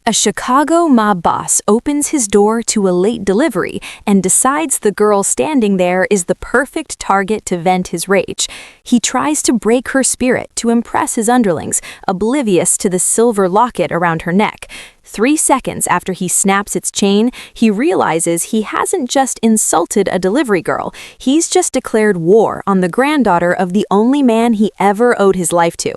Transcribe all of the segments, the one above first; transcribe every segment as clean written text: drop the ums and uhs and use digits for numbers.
A Chicago mob boss opens his door to a late delivery and decides the girl standing there is the perfect target to vent his rage. He tries to break her spirit to impress his underlings, oblivious to the silver locket around her neck. 3 seconds after he snaps its chain, he realizes he hasn't just insulted a delivery girl, he's just declared war on the granddaughter of the only man he ever owed his life to.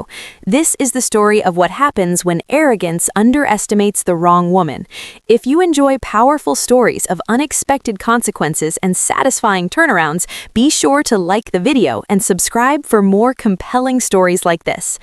This is the story of what happens when arrogance underestimates the wrong woman. If you enjoy powerful stories of unexpected consequences and satisfying turnarounds, be sure to like the video and subscribe for more compelling stories like this.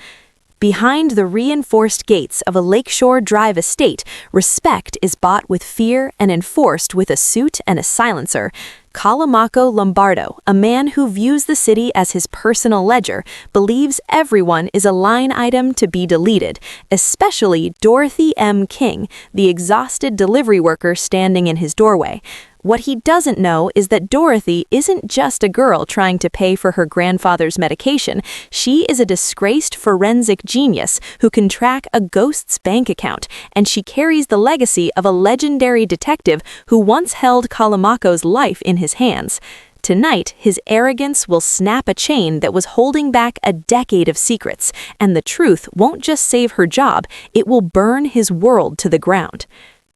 Behind the reinforced gates of a Lakeshore Drive estate, respect is bought with fear and enforced with a suit and a silencer. Calamaco Lombardo, a man who views the city as his personal ledger, believes everyone is a line item to be deleted, especially Dorothy M. King, the exhausted delivery worker standing in his doorway. What he doesn't know is that Dorothy isn't just a girl trying to pay for her grandfather's medication. She is a disgraced forensic genius who can track a ghost's bank account, and she carries the legacy of a legendary detective who once held Calamaco's life in his hands. Tonight, his arrogance will snap a chain that was holding back a decade of secrets, and the truth won't just save her job, it will burn his world to the ground.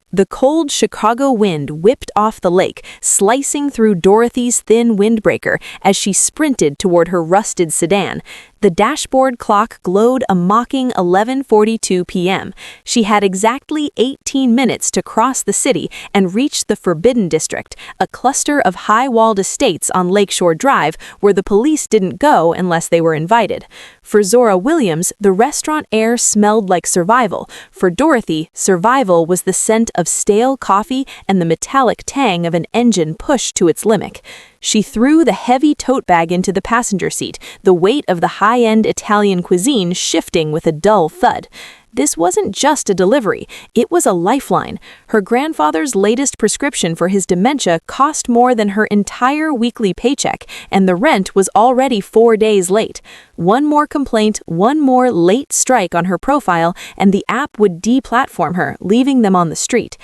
The cold Chicago wind whipped off the lake, slicing through Dorothy's thin windbreaker as she sprinted toward her rusted sedan. The dashboard clock glowed a mocking 11:42 p.m. She had exactly 18 minutes to cross the city and reach the Forbidden District, a cluster of high-walled estates on Lakeshore Drive where the police didn't go unless they were invited. For Zora Williams, the restaurant air smelled like survival. For Dorothy, survival was the scent of stale coffee and the metallic tang of an engine pushed to its limit. She threw the heavy tote bag into the passenger seat, the weight of the high-end Italian cuisine shifting with a dull thud. This wasn't just a delivery, it was a lifeline. Her grandfather's latest prescription for his dementia cost more than her entire weekly paycheck, and the rent was already 4 days late. One more complaint, one more late strike on her profile, and the app would deplatform her, leaving them on the street.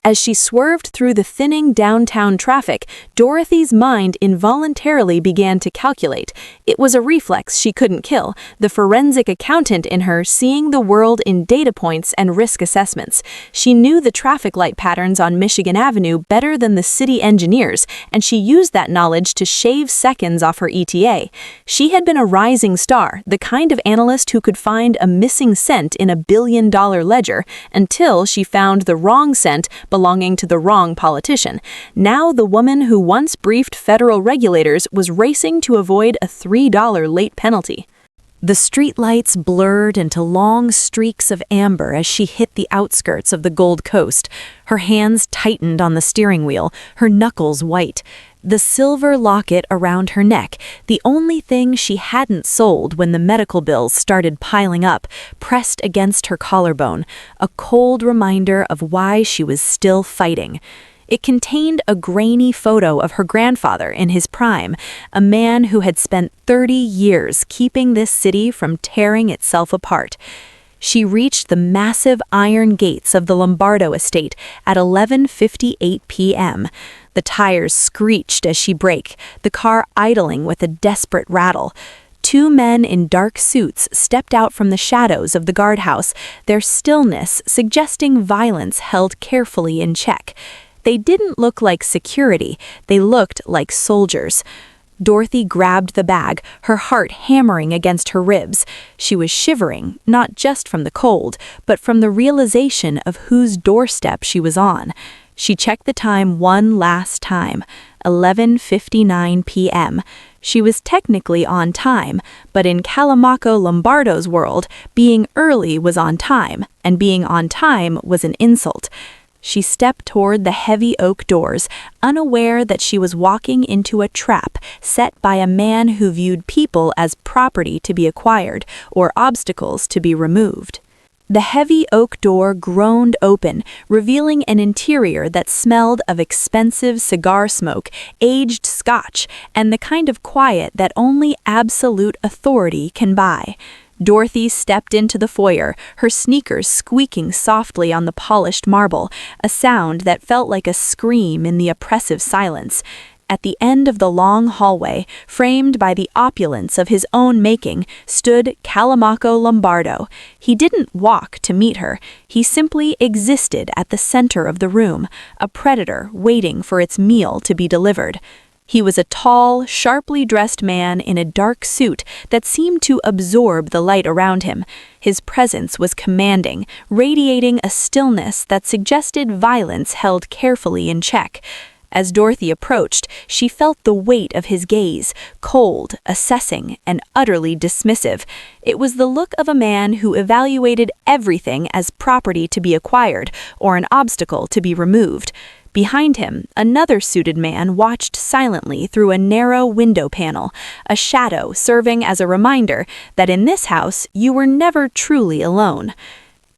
As she swerved through the thinning downtown traffic, Dorothy's mind involuntarily began to calculate. It was a reflex she couldn't kill, the forensic accountant in her seeing the world in data points and risk assessments. She knew the traffic light patterns on Michigan Avenue better than the city engineers, and she used that knowledge to shave seconds off her ETA. She had been a rising star, the kind of analyst who could find a missing cent in a billion-dollar ledger, until she found the wrong cent belonging to the wrong politician. Now the woman who once briefed federal regulators was racing to avoid a $3 late penalty. The streetlights blurred into long streaks of amber as she hit the outskirts of the Gold Coast. Her hands tightened on the steering wheel, her knuckles white. The silver locket around her neck, the only thing she hadn't sold when the medical bills started piling up, pressed against her collarbone, a cold reminder of why she was still fighting. It contained a grainy photo of her grandfather in his prime, a man who had spent 30 years keeping this city from tearing itself apart. She reached the massive iron gates of the Lombardo estate at 11:58 p.m. The tires screeched as she braked, the car idling with a desperate rattle. 2 men in dark suits stepped out from the shadows of the guardhouse, their stillness suggesting violence held carefully in check. They didn't look like security, they looked like soldiers. Dorothy grabbed the bag, her heart hammering against her ribs. She was shivering, not just from the cold, but from the realization of whose doorstep she was on. She checked the time one last time, 11:59 p.m. She was technically on time, but in Calamaco Lombardo's world, being early was on time, and being on time was an insult. She stepped toward the heavy oak doors, unaware that she was walking into a trap set by a man who viewed people as property to be acquired or obstacles to be removed. The heavy oak door groaned open, revealing an interior that smelled of expensive cigar smoke, aged scotch, and the kind of quiet that only absolute authority can buy. Dorothy stepped into the foyer, her sneakers squeaking softly on the polished marble, a sound that felt like a scream in the oppressive silence. At the end of the long hallway, framed by the opulence of his own making, stood Calamaco Lombardo. He didn't walk to meet her. He simply existed at the center of the room, a predator waiting for its meal to be delivered. He was a tall, sharply dressed man in a dark suit that seemed to absorb the light around him. His presence was commanding, radiating a stillness that suggested violence held carefully in check. As Dorothy approached, she felt the weight of his gaze, cold, assessing, and utterly dismissive. It was the look of a man who evaluated everything as property to be acquired or an obstacle to be removed. Behind him, another suited man watched silently through a narrow window panel, a shadow serving as a reminder that in this house you were never truly alone.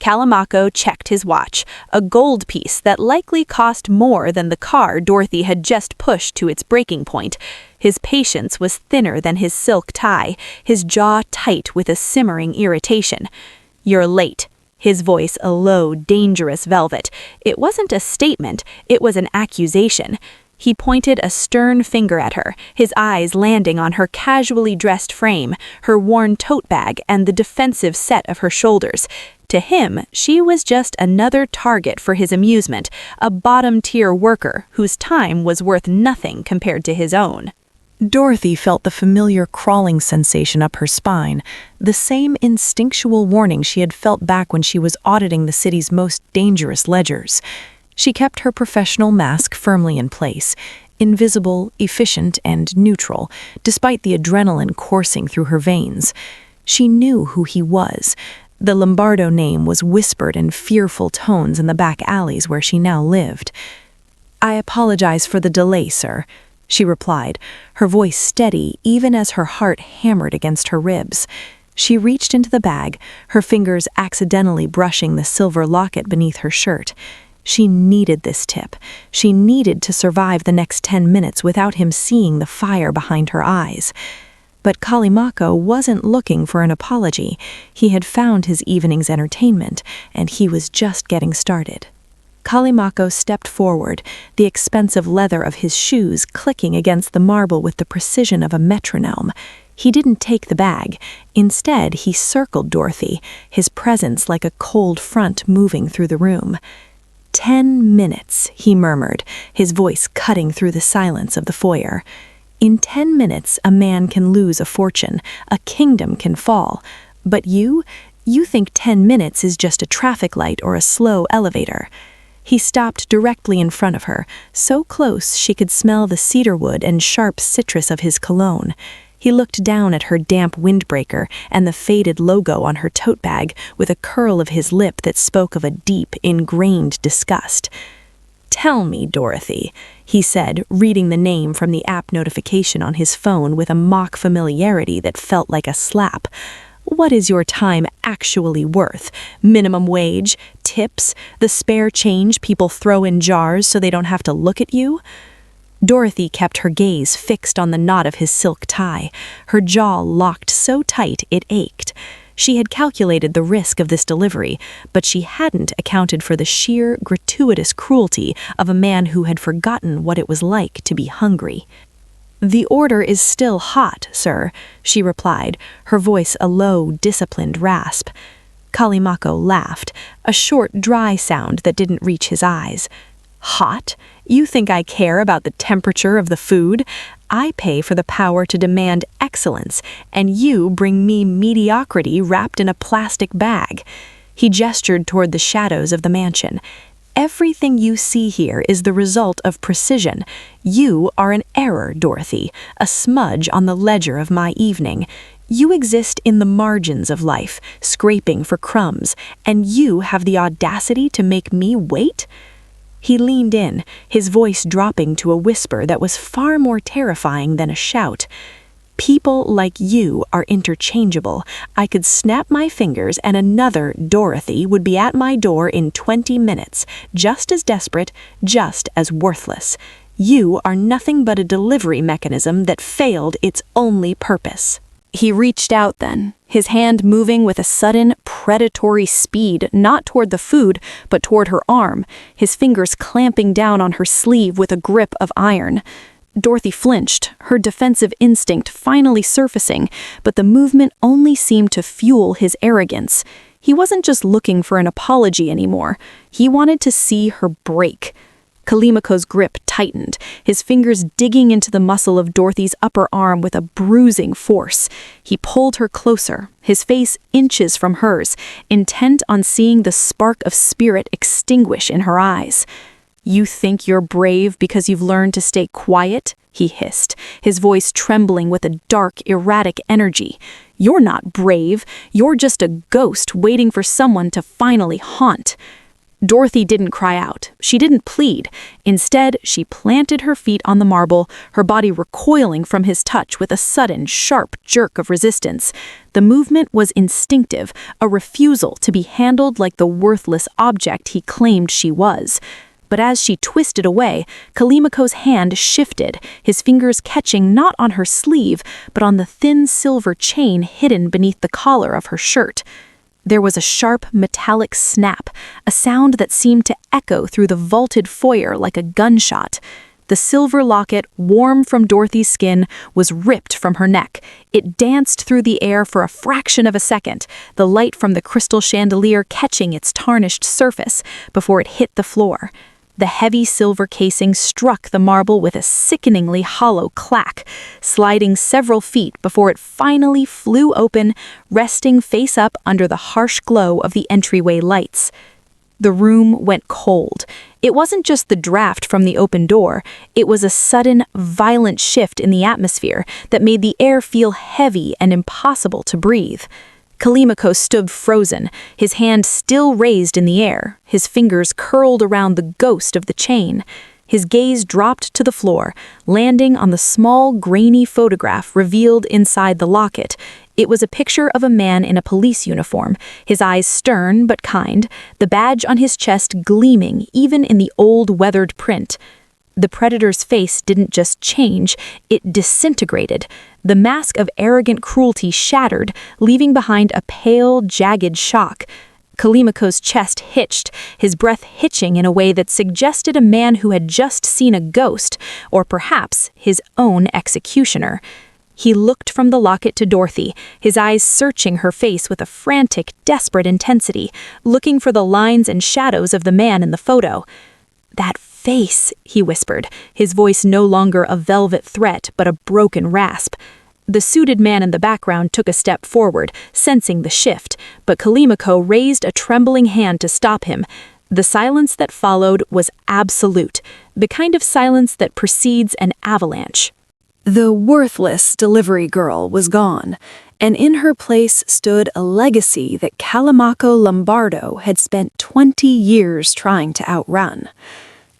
Calamaco checked his watch, a gold piece that likely cost more than the car Dorothy had just pushed to its breaking point. His patience was thinner than his silk tie, his jaw tight with a simmering irritation. "You're late." His voice a low, dangerous velvet. It wasn't a statement, it was an accusation. He pointed a stern finger at her, his eyes landing on her casually dressed frame, her worn tote bag, and the defensive set of her shoulders. To him, she was just another target for his amusement, a bottom-tier worker whose time was worth nothing compared to his own. Dorothy felt the familiar crawling sensation up her spine, the same instinctual warning she had felt back when she was auditing the city's most dangerous ledgers. She kept her professional mask firmly in place, invisible, efficient, and neutral, despite the adrenaline coursing through her veins. She knew who he was. The Lombardo name was whispered in fearful tones in the back alleys where she now lived. "I apologize for the delay, sir," she replied, her voice steady even as her heart hammered against her ribs. She reached into the bag, her fingers accidentally brushing the silver locket beneath her shirt. She needed this tip. She needed to survive the next 10 minutes without him seeing the fire behind her eyes. But Calamaco wasn't looking for an apology. He had found his evening's entertainment, and he was just getting started. Calamaco stepped forward, the expensive leather of his shoes clicking against the marble with the precision of a metronome. He didn't take the bag. Instead, he circled Dorothy, his presence like a cold front moving through the room. 10 minutes, he murmured, his voice cutting through the silence of the foyer. In 10 minutes, a man can lose a fortune, a kingdom can fall. But you think 10 minutes is just a traffic light or a slow elevator. He stopped directly in front of her, so close she could smell the cedarwood and sharp citrus of his cologne. He looked down at her damp windbreaker and the faded logo on her tote bag with a curl of his lip that spoke of a deep, ingrained disgust. "Tell me, Dorothy," he said, reading the name from the app notification on his phone with a mock familiarity that felt like a slap. "What is your time actually worth? Minimum wage? Tips? The spare change people throw in jars so they don't have to look at you?" Dorothy kept her gaze fixed on the knot of his silk tie, her jaw locked so tight it ached. She had calculated the risk of this delivery, but she hadn't accounted for the sheer, gratuitous cruelty of a man who had forgotten what it was like to be hungry. "The order is still hot, sir," she replied, her voice a low, disciplined rasp. Calamaco laughed, a short, dry sound that didn't reach his eyes. "Hot? You think I care about the temperature of the food? I pay for the power to demand excellence, and you bring me mediocrity wrapped in a plastic bag." He gestured toward the shadows of the mansion. "Everything you see here is the result of precision. You are an error, Dorothy, a smudge on the ledger of my evening. You exist in the margins of life, scraping for crumbs, and you have the audacity to make me wait?" He leaned in, his voice dropping to a whisper that was far more terrifying than a shout. "People like you are interchangeable. I could snap my fingers and another Dorothy would be at my door in 20 minutes, just as desperate, just as worthless. You are nothing but a delivery mechanism that failed its only purpose." He reached out then, his hand moving with a sudden, predatory speed, not toward the food, but toward her arm, his fingers clamping down on her sleeve with a grip of iron. Dorothy flinched, her defensive instinct finally surfacing, but the movement only seemed to fuel his arrogance. He wasn't just looking for an apology anymore. He wanted to see her break. Kalimako's grip tightened, his fingers digging into the muscle of Dorothy's upper arm with a bruising force. He pulled her closer, his face inches from hers, intent on seeing the spark of spirit extinguish in her eyes. "You think you're brave because you've learned to stay quiet?" he hissed, his voice trembling with a dark, erratic energy. "You're not brave. You're just a ghost waiting for someone to finally haunt." Dorothy didn't cry out. She didn't plead. Instead, she planted her feet on the marble, her body recoiling from his touch with a sudden, sharp jerk of resistance. The movement was instinctive, a refusal to be handled like the worthless object he claimed she was. But as she twisted away, Kalimako's hand shifted, his fingers catching not on her sleeve, but on the thin silver chain hidden beneath the collar of her shirt. There was a sharp, metallic snap, a sound that seemed to echo through the vaulted foyer like a gunshot. The silver locket, warm from Dorothy's skin, was ripped from her neck. It danced through the air for a fraction of a second, the light from the crystal chandelier catching its tarnished surface before it hit the floor. The heavy silver casing struck the marble with a sickeningly hollow clack, sliding several feet before it finally flew open, resting face up under the harsh glow of the entryway lights. The room went cold. It wasn't just the draft from the open door, it was a sudden, violent shift in the atmosphere that made the air feel heavy and impossible to breathe. Kalimako stood frozen, his hand still raised in the air, his fingers curled around the ghost of the chain. His gaze dropped to the floor, landing on the small, grainy photograph revealed inside the locket. It was a picture of a man in a police uniform, his eyes stern but kind, the badge on his chest gleaming even in the old, weathered print. The predator's face didn't just change, it disintegrated. The mask of arrogant cruelty shattered, leaving behind a pale, jagged shock. Kalimako's chest hitched, his breath hitching in a way that suggested a man who had just seen a ghost, or perhaps his own executioner. He looked from the locket to Dorothy, his eyes searching her face with a frantic, desperate intensity, looking for the lines and shadows of the man in the photo. "That face," he whispered, his voice no longer a velvet threat but a broken rasp. The suited man in the background took a step forward, sensing the shift, but Kalimako raised a trembling hand to stop him. The silence that followed was absolute, the kind of silence that precedes an avalanche. The worthless delivery girl was gone, and in her place stood a legacy that Kalimako Lombardo had spent 20 years trying to outrun.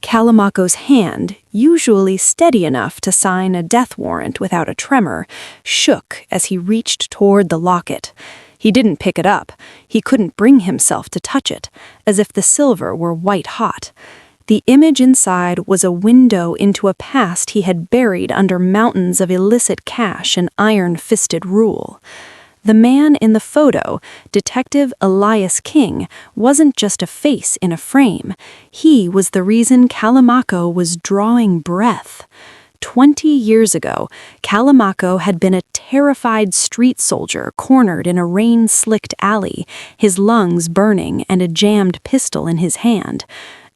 Kalimako's hand, usually steady enough to sign a death warrant without a tremor, shook as he reached toward the locket. He didn't pick it up. He couldn't bring himself to touch it, as if the silver were white-hot. The image inside was a window into a past he had buried under mountains of illicit cash and iron-fisted rule. The man in the photo, Detective Elias King, wasn't just a face in a frame. He was the reason Kalimako was drawing breath. 20 years ago, Kalimako had been a terrified street soldier cornered in a rain-slicked alley, his lungs burning and a jammed pistol in his hand.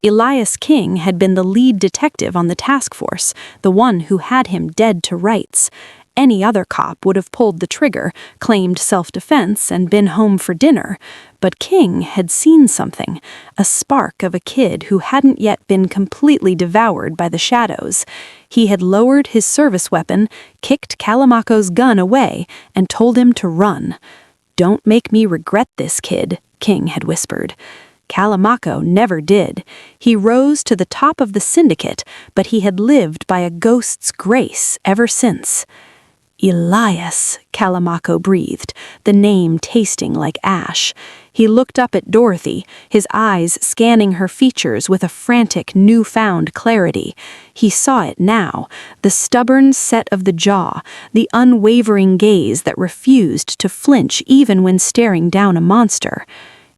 Elias King had been the lead detective on the task force, the one who had him dead to rights. Any other cop would have pulled the trigger, claimed self-defense, and been home for dinner. But King had seen something, a spark of a kid who hadn't yet been completely devoured by the shadows. He had lowered his service weapon, kicked Kalimako's gun away, and told him to run. "Don't make me regret this, kid," King had whispered. Kalimako never did. He rose to the top of the syndicate, but he had lived by a ghost's grace ever since. "Elias," Kalimako breathed, the name tasting like ash. He looked up at Dorothy, his eyes scanning her features with a frantic, newfound clarity. He saw it now, the stubborn set of the jaw, the unwavering gaze that refused to flinch even when staring down a monster.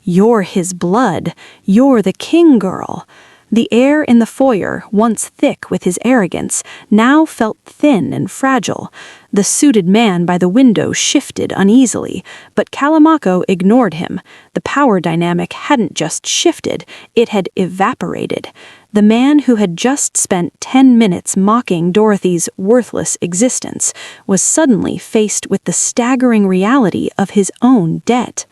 "You're his blood. You're the king girl." The air in the foyer, once thick with his arrogance, now felt thin and fragile. The suited man by the window shifted uneasily, but Calamaco ignored him. The power dynamic hadn't just shifted, it had evaporated. The man who had just spent 10 minutes mocking Dorothy's worthless existence was suddenly faced with the staggering reality of his own debt.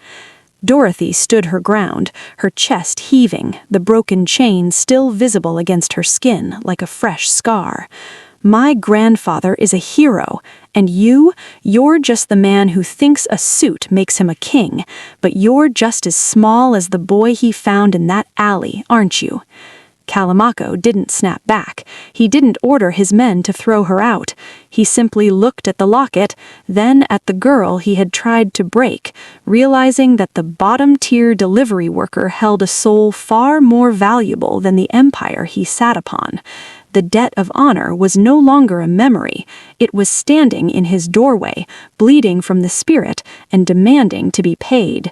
Dorothy stood her ground, her chest heaving, the broken chain still visible against her skin like a fresh scar. "My grandfather is a hero, and you're just the man who thinks a suit makes him a king, but you're just as small as the boy he found in that alley, aren't you?" Calamaco didn't snap back. He didn't order his men to throw her out. He simply looked at the locket, then at the girl he had tried to break, realizing that the bottom-tier delivery worker held a soul far more valuable than the empire he sat upon. The debt of honor was no longer a memory. It was standing in his doorway, bleeding from the spirit and demanding to be paid.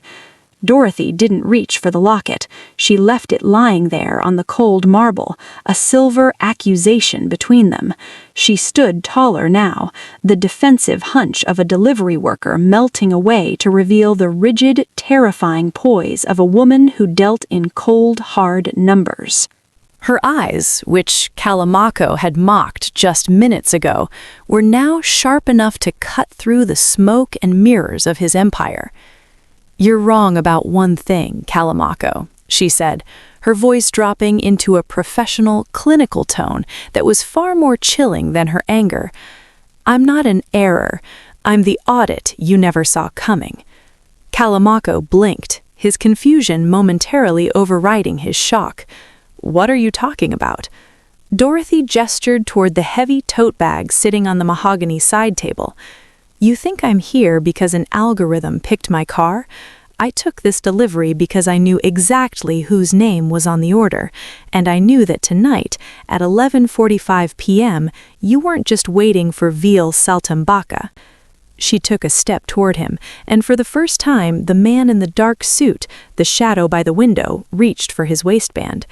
Dorothy didn't reach for the locket. She left it lying there on the cold marble, a silver accusation between them. She stood taller now, the defensive hunch of a delivery worker melting away to reveal the rigid, terrifying poise of a woman who dealt in cold, hard numbers. Her eyes, which Calamaco had mocked just minutes ago, were now sharp enough to cut through the smoke and mirrors of his empire. "You're wrong about one thing, Calamaco," she said, her voice dropping into a professional, clinical tone that was far more chilling than her anger. "I'm not an error. I'm the audit you never saw coming." Calamaco blinked, his confusion momentarily overriding his shock. "What are you talking about?" Dorothy gestured toward the heavy tote bag sitting on the mahogany side table. "You think I'm here because an algorithm picked my car? I took this delivery because I knew exactly whose name was on the order, and I knew that tonight, at 11:45 p.m., you weren't just waiting for veal saltimbocca." She took a step toward him, and for the first time, the man in the dark suit, the shadow by the window, reached for his waistband.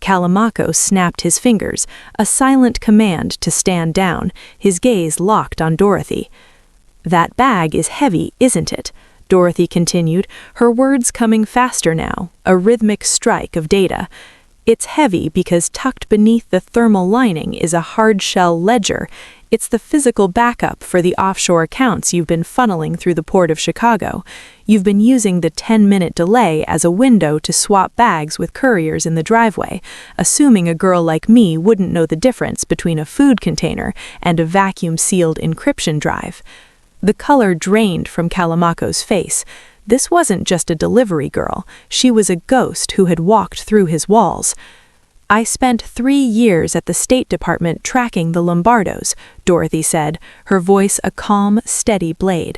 Calamaco snapped his fingers, a silent command to stand down, his gaze locked on Dorothy. "That bag is heavy, isn't it?" Dorothy continued, her words coming faster now, a rhythmic strike of data. "It's heavy because tucked beneath the thermal lining is a hard-shell ledger. It's the physical backup for the offshore accounts you've been funneling through the port of Chicago. You've been using the 10-minute delay as a window to swap bags with couriers in the driveway, assuming a girl like me wouldn't know the difference between a food container and a vacuum-sealed encryption drive." The color drained from Calamaco's face. This wasn't just a delivery girl. She was a ghost who had walked through his walls. "I spent 3 years at the State Department tracking the Lombardos," Dorothy said, her voice a calm, steady blade.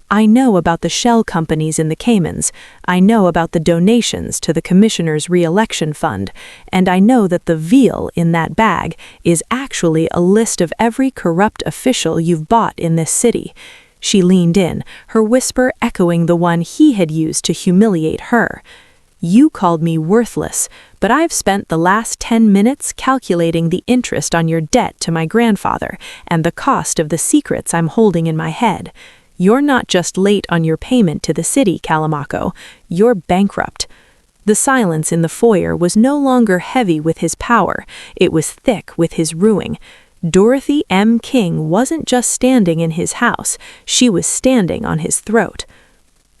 "I know about the shell companies in the Caymans. I know about the donations to the Commissioner's re-election fund. And I know that the veal in that bag is actually a list of every corrupt official you've bought in this city." She leaned in, her whisper echoing the one he had used to humiliate her. "You called me worthless, but I've spent the last 10 minutes calculating the interest on your debt to my grandfather and the cost of the secrets I'm holding in my head. You're not just late on your payment to the city, Calamaco. You're bankrupt." The silence in the foyer was no longer heavy with his power. It was thick with his ruin. Dorothy M. King wasn't just standing in his house, she was standing on his throat.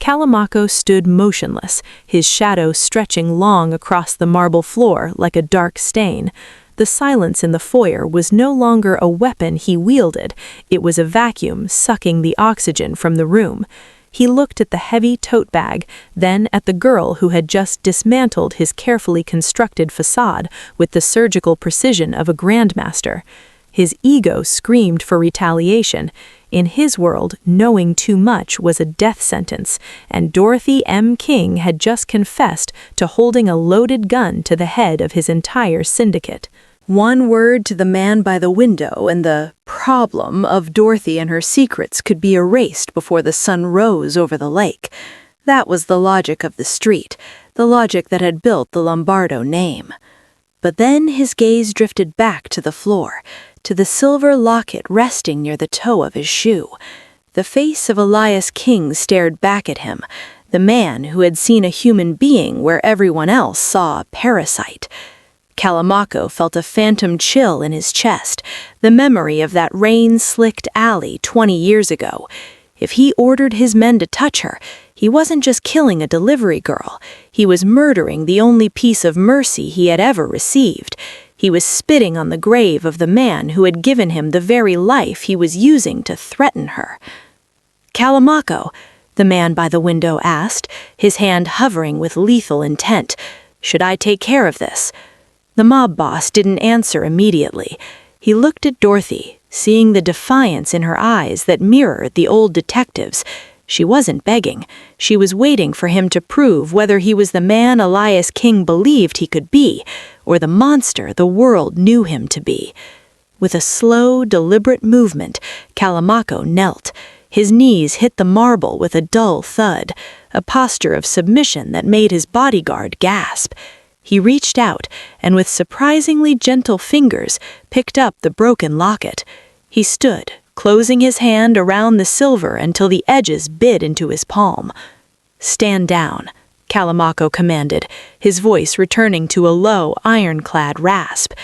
Calamaco stood motionless, his shadow stretching long across the marble floor like a dark stain. The silence in the foyer was no longer a weapon he wielded, it was a vacuum sucking the oxygen from the room. He looked at the heavy tote bag, then at the girl who had just dismantled his carefully constructed facade with the surgical precision of a grandmaster. His ego screamed for retaliation. In his world, knowing too much was a death sentence, and Dorothy M. King had just confessed to holding a loaded gun to the head of his entire syndicate. One word to the man by the window, and the problem of Dorothy and her secrets could be erased before the sun rose over the lake. That was the logic of the street, the logic that had built the Lombardo name. But then his gaze drifted back to the floor, to the silver locket resting near the toe of his shoe. The face of Elias King stared back at him, the man who had seen a human being where everyone else saw a parasite. Calamaco felt a phantom chill in his chest, the memory of that rain-slicked alley 20 years ago. If he ordered his men to touch her, he wasn't just killing a delivery girl. He was murdering the only piece of mercy he had ever received. He was spitting on the grave of the man who had given him the very life he was using to threaten her. "Calamaco," the man by the window asked, his hand hovering with lethal intent. "Should I take care of this?" The mob boss didn't answer immediately. He looked at Dorothy, seeing the defiance in her eyes that mirrored the old detective's. She wasn't begging. She was waiting for him to prove whether he was the man Elias King believed he could be, or the monster the world knew him to be. With a slow, deliberate movement, Calamaco knelt. His knees hit the marble with a dull thud, a posture of submission that made his bodyguard gasp. He reached out and with surprisingly gentle fingers picked up the broken locket. He stood, closing his hand around the silver until the edges bit into his palm. "Stand down," Calamaco commanded, his voice returning to a low, ironclad rasp.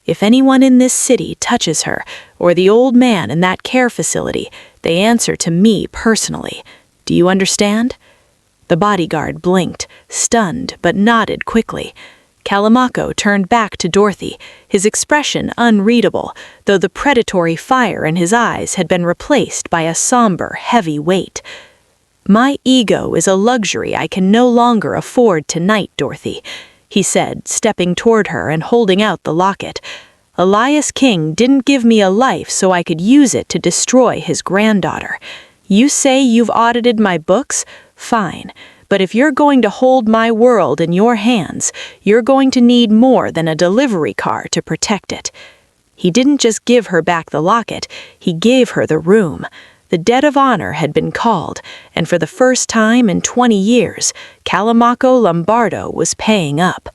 "If anyone in this city touches her, or the old man in that care facility, they answer to me personally. Do you understand?" The bodyguard blinked, stunned, but nodded quickly. Calamaco turned back to Dorothy, his expression unreadable, though the predatory fire in his eyes had been replaced by a somber, heavy weight. "My ego is a luxury I can no longer afford tonight, Dorothy," he said, stepping toward her and holding out the locket. "Elias King didn't give me a life so I could use it to destroy his granddaughter. You say you've audited my books? Fine. But if you're going to hold my world in your hands, you're going to need more than a delivery car to protect it." He didn't just give her back the locket, he gave her the room. The debt of honor had been called, and for the first time in 20 years, Calamaco Lombardo was paying up.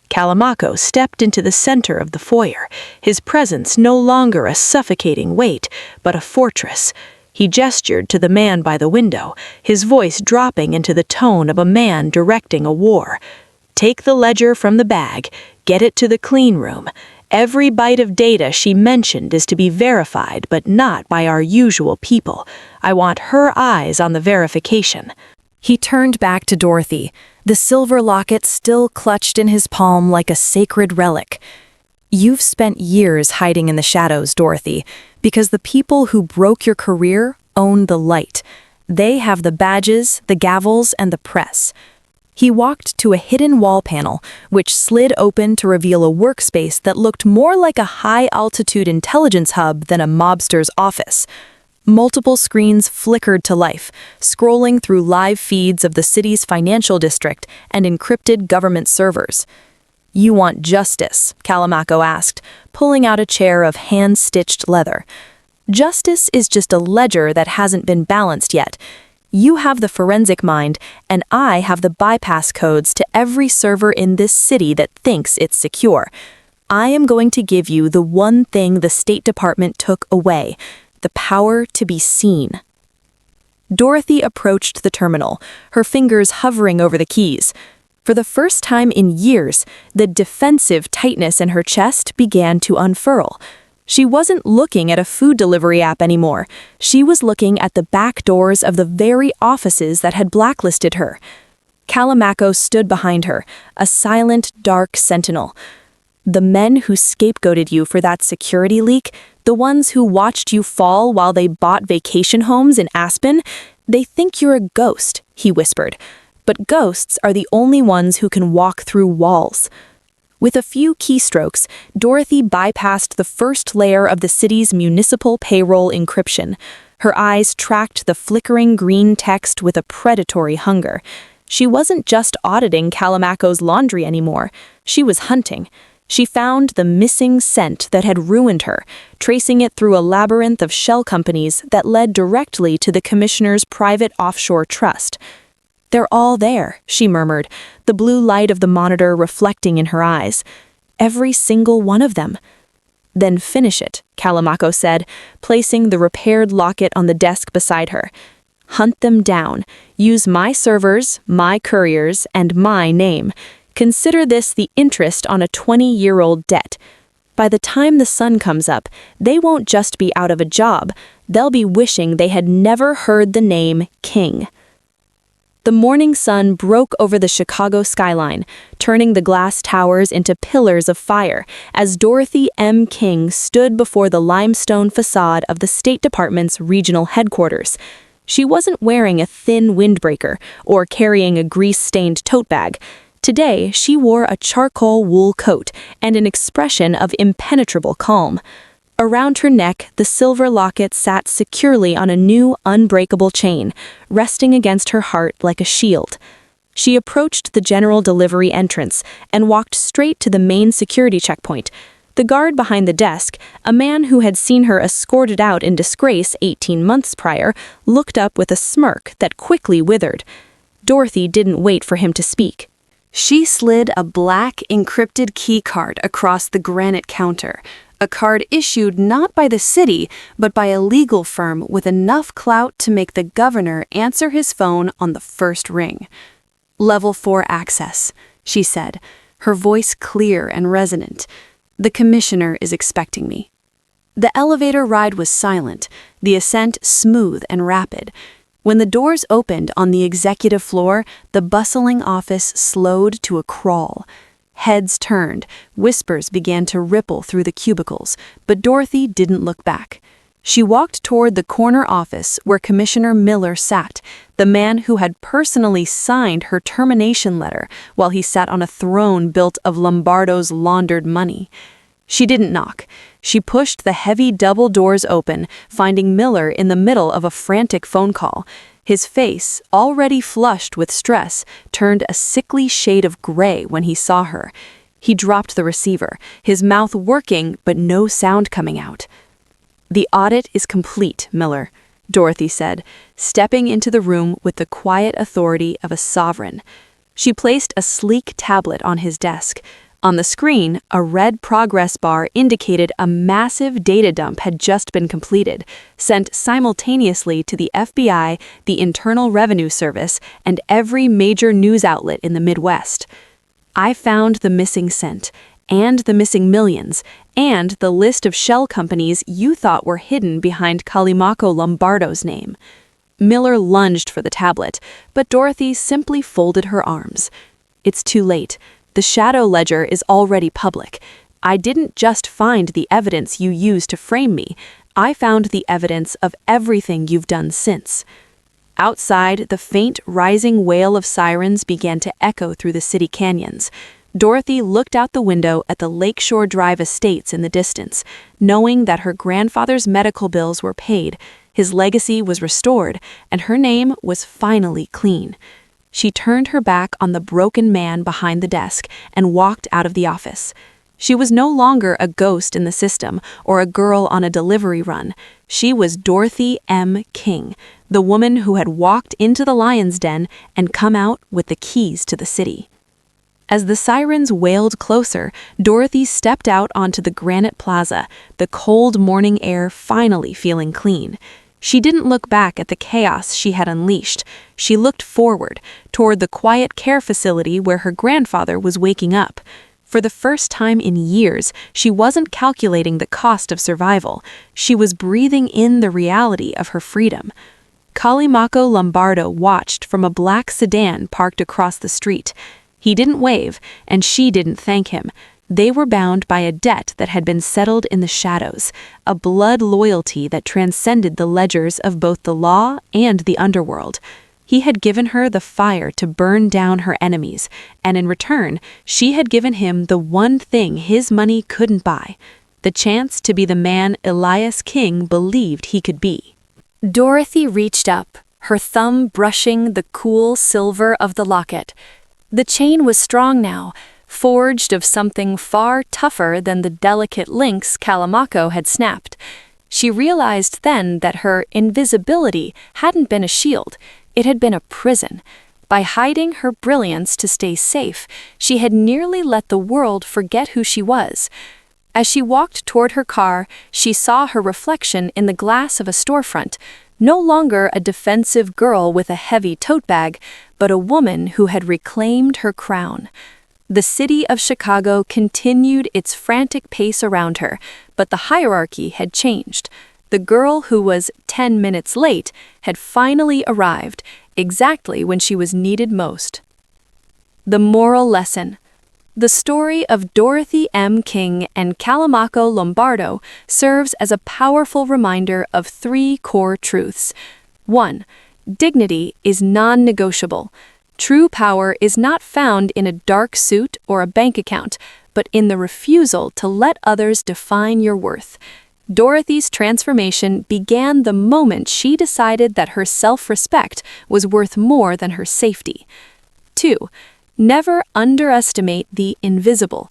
Calamaco stepped into the center of the foyer, his presence no longer a suffocating weight, but a fortress. He gestured to the man by the window, his voice dropping into the tone of a man directing a war. "Take the ledger from the bag, get it to the clean room. Every byte of data she mentioned is to be verified, but not by our usual people. I want her eyes on the verification." He turned back to Dorothy, the silver locket still clutched in his palm like a sacred relic. "You've spent years hiding in the shadows, Dorothy, because the people who broke your career own the light. They have the badges, the gavels, and the press." He walked to a hidden wall panel, which slid open to reveal a workspace that looked more like a high-altitude intelligence hub than a mobster's office. Multiple screens flickered to life, scrolling through live feeds of the city's financial district and encrypted government servers. "You want justice?" Calamaco asked, pulling out a chair of hand-stitched leather. "Justice is just a ledger that hasn't been balanced yet. You have the forensic mind, and I have the bypass codes to every server in this city that thinks it's secure. I am going to give you the one thing the State Department took away, the power to be seen." Dorothy approached the terminal, her fingers hovering over the keys. For the first time in years, the defensive tightness in her chest began to unfurl. She wasn't looking at a food delivery app anymore. She was looking at the back doors of the very offices that had blacklisted her. Calamaco stood behind her, a silent, dark sentinel. "The men who scapegoated you for that security leak, the ones who watched you fall while they bought vacation homes in Aspen, they think you're a ghost," he whispered. "But ghosts are the only ones who can walk through walls." With a few keystrokes, Dorothy bypassed the first layer of the city's municipal payroll encryption. Her eyes tracked the flickering green text with a predatory hunger. She wasn't just auditing Calamaco's laundry anymore. She was hunting. She found the missing scent that had ruined her, tracing it through a labyrinth of shell companies that led directly to the commissioner's private offshore trust. "They're all there," she murmured, the blue light of the monitor reflecting in her eyes. "Every single one of them." "Then finish it," Calamaco said, placing the repaired locket on the desk beside her. "Hunt them down. Use my servers, my couriers, and my name. Consider this the interest on a 20-year-old debt. By the time the sun comes up, they won't just be out of a job, they'll be wishing they had never heard the name King." The morning sun broke over the Chicago skyline, turning the glass towers into pillars of fire as Dorothy M. King stood before the limestone facade of the State Department's regional headquarters. She wasn't wearing a thin windbreaker or carrying a grease-stained tote bag. Today, she wore a charcoal wool coat and an expression of impenetrable calm. Around her neck, the silver locket sat securely on a new, unbreakable chain, resting against her heart like a shield. She approached the general delivery entrance and walked straight to the main security checkpoint. The guard behind the desk, a man who had seen her escorted out in disgrace 18 months prior, looked up with a smirk that quickly withered. Dorothy didn't wait for him to speak. She slid a black, encrypted key card across the granite counter, a card issued not by the city, but by a legal firm with enough clout to make the governor answer his phone on the first ring. "Level 4 access," she said, her voice clear and resonant. "The commissioner is expecting me." The elevator ride was silent, the ascent smooth and rapid. When the doors opened on the executive floor, the bustling office slowed to a crawl. Heads turned, whispers began to ripple through the cubicles, but Dorothy didn't look back. She walked toward the corner office where Commissioner Miller sat, the man who had personally signed her termination letter while he sat on a throne built of Lombardo's laundered money. She didn't knock. She pushed the heavy double doors open, finding Miller in the middle of a frantic phone call. His face, already flushed with stress, turned a sickly shade of gray when he saw her. He dropped the receiver, his mouth working but no sound coming out. "The audit is complete, Miller," Dorothy said, stepping into the room with the quiet authority of a sovereign. She placed a sleek tablet on his desk. On the screen, a red progress bar indicated a massive data dump had just been completed, sent simultaneously to the FBI, the Internal Revenue Service, and every major news outlet in the Midwest. "I found the missing cent, and the missing millions, and the list of shell companies you thought were hidden behind Calamaco Lombardo's name." Miller lunged for the tablet, but Dorothy simply folded her arms. "It's too late. The shadow ledger is already public. I didn't just find the evidence you used to frame me. I found the evidence of everything you've done since." Outside, the faint, rising wail of sirens began to echo through the city canyons. Dorothy looked out the window at the Lakeshore Drive estates in the distance, knowing that her grandfather's medical bills were paid, his legacy was restored, and her name was finally clean. She turned her back on the broken man behind the desk and walked out of the office. She was no longer a ghost in the system or a girl on a delivery run. She was Dorothy M. King, the woman who had walked into the lion's den and come out with the keys to the city. As the sirens wailed closer, Dorothy stepped out onto the granite plaza, the cold morning air finally feeling clean. She didn't look back at the chaos she had unleashed. She looked forward, toward the quiet care facility where her grandfather was waking up. For the first time in years, she wasn't calculating the cost of survival. She was breathing in the reality of her freedom. Calamaco Lombardo watched from a black sedan parked across the street. He didn't wave, and she didn't thank him. They were bound by a debt that had been settled in the shadows, a blood loyalty that transcended the ledgers of both the law and the underworld. He had given her the fire to burn down her enemies, and in return, she had given him the one thing his money couldn't buy, the chance to be the man Elias King believed he could be. Dorothy reached up, her thumb brushing the cool silver of the locket. The chain was strong now, forged of something far tougher than the delicate links Calamaco had snapped. She realized then that her invisibility hadn't been a shield, it had been a prison. By hiding her brilliance to stay safe, she had nearly let the world forget who she was. As she walked toward her car, she saw her reflection in the glass of a storefront, no longer a defensive girl with a heavy tote bag, but a woman who had reclaimed her crown. The city of Chicago continued its frantic pace around her, but the hierarchy had changed. The girl who was 10 minutes late had finally arrived, exactly when she was needed most. The moral lesson. The story of Dorothy M. King and Calamaco Lombardo serves as a powerful reminder of 3 core truths. 1. Dignity is non-negotiable. True power is not found in a dark suit or a bank account, but in the refusal to let others define your worth. Dorothy's transformation began the moment she decided that her self-respect was worth more than her safety. 2. Never underestimate the invisible.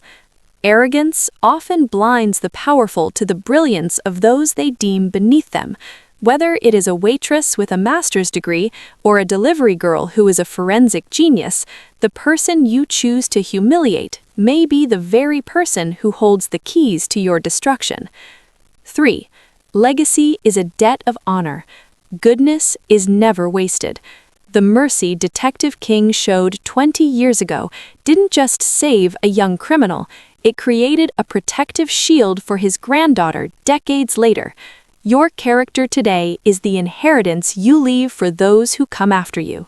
Arrogance often blinds the powerful to the brilliance of those they deem beneath them. Whether it is a waitress with a master's degree or a delivery girl who is a forensic genius, the person you choose to humiliate may be the very person who holds the keys to your destruction. 3. Legacy is a debt of honor. Goodness is never wasted. The mercy Detective King showed 20 years ago didn't just save a young criminal, it created a protective shield for his granddaughter decades later. Your character today is the inheritance you leave for those who come after you.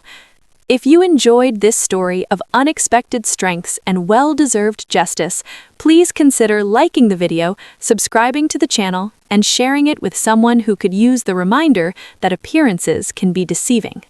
If you enjoyed this story of unexpected strengths and well-deserved justice, please consider liking the video, subscribing to the channel, and sharing it with someone who could use the reminder that appearances can be deceiving.